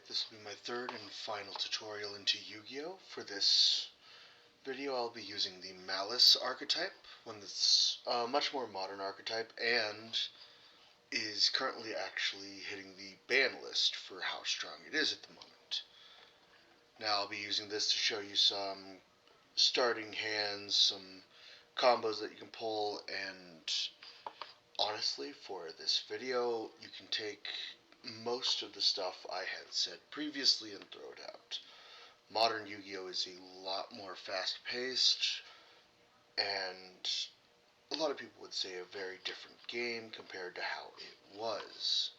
This will be my third and final tutorial into Yu-Gi-Oh! For this video I'll be using the Malice archetype, one that's a much more modern archetype and is currently actually hitting the ban list for how strong it is at the moment. Now I'll be using this to show you some starting hands, some combos that you can pull, and honestly, for this video, you can take most of the stuff I had said previously and throw it out. Modern Yu-Gi-Oh! Is a lot more fast-paced, and a lot of people would say a very different game compared to how it was.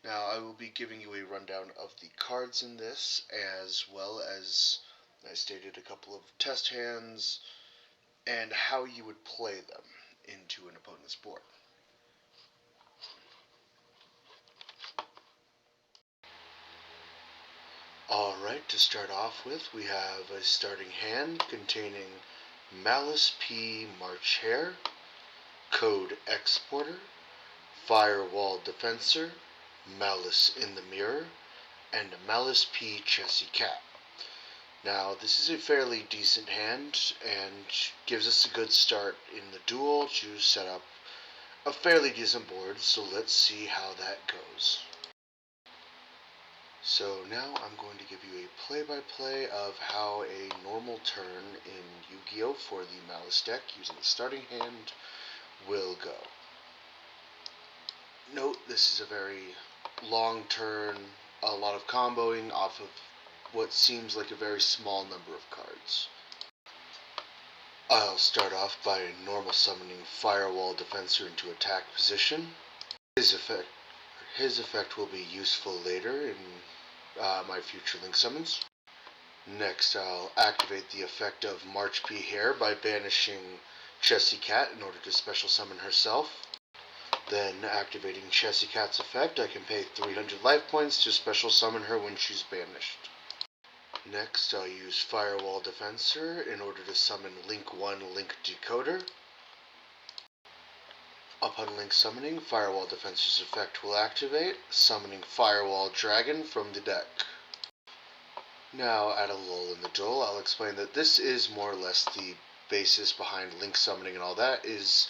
Now, I will be giving you a rundown of the cards in this, as well as I stated a couple of test hands, and how you would play them into an opponent's board. Alright, to start off with, we have a starting hand containing Malice P. March Hare, Code Exporter, Firewall Defensor, Malice in the Mirror, and Malice P. Chessy Cat. Now, this is a fairly decent hand and gives us a good start in the duel to set up a fairly decent board, so let's see how that goes. So now I'm going to give you a play-by-play of how a normal turn in Yu-Gi-Oh! For the Malice deck using the starting hand will go. Note, this is a very long turn, a lot of comboing off of what seems like a very small number of cards. I'll start off by normal summoning Firewall Defensor into attack position. His effect will be useful later in my future link summons. Next, I'll activate the effect of March P. Hare by banishing Chessy Cat in order to special summon herself. Then, activating Chessy Cat's effect, I can pay 300 life points to special summon her when she's banished. Next, I'll use Firewall Defensor in order to summon Link 1 Link Decoder. Upon Link summoning, Firewall Defensor's effect will activate, summoning Firewall Dragon from the deck. Now, at a lull in the duel, I'll explain that this is more or less the basis behind Link summoning and all that, is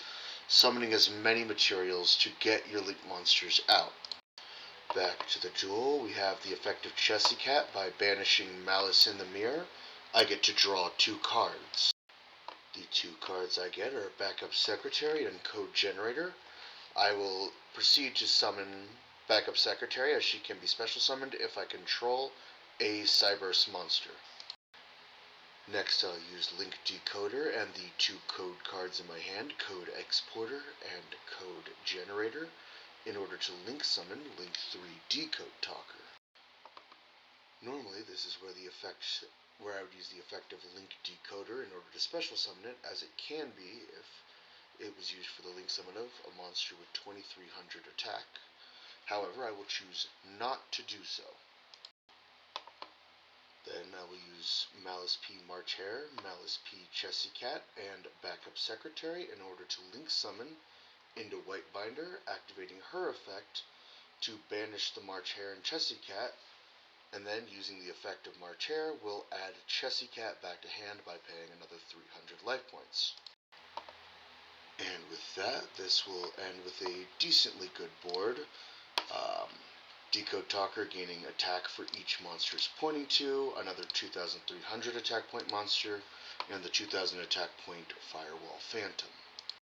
summoning as many materials to get your Link monsters out. Back to the duel, we have the effect of Chessy Cat. By banishing Malice in the Mirror, I get to draw 2 cards. The 2 cards I get are Backup Secretary and Code Generator. I will proceed to summon Backup Secretary, as she can be special summoned if I control a Cyberse monster. Next, I'll use Link Decoder and the 2 code cards in my hand, Code Exporter and Code Generator, in order to link summon Link 3 Decode Talker. Normally, this is where I would use the effect of Link Decoder in order to special summon it, as it can be if it was used for the link summon of a monster with 2300 attack. However, I will choose not to do so. Then I will use Malice P. March Hare, Malice P. Chessy Cat, and Backup Secretary in order to link summon into White Binder, activating her effect to banish the March Hare and Chessy Cat, and then using the effect of March Hare, we'll add Chessy Cat back to hand by paying another 300 life points. And with that, this will end with a decently good board. Decode Talker gaining attack for each monster it's pointing to, another 2,300 attack point monster, and the 2,000 attack point Firewall Phantom.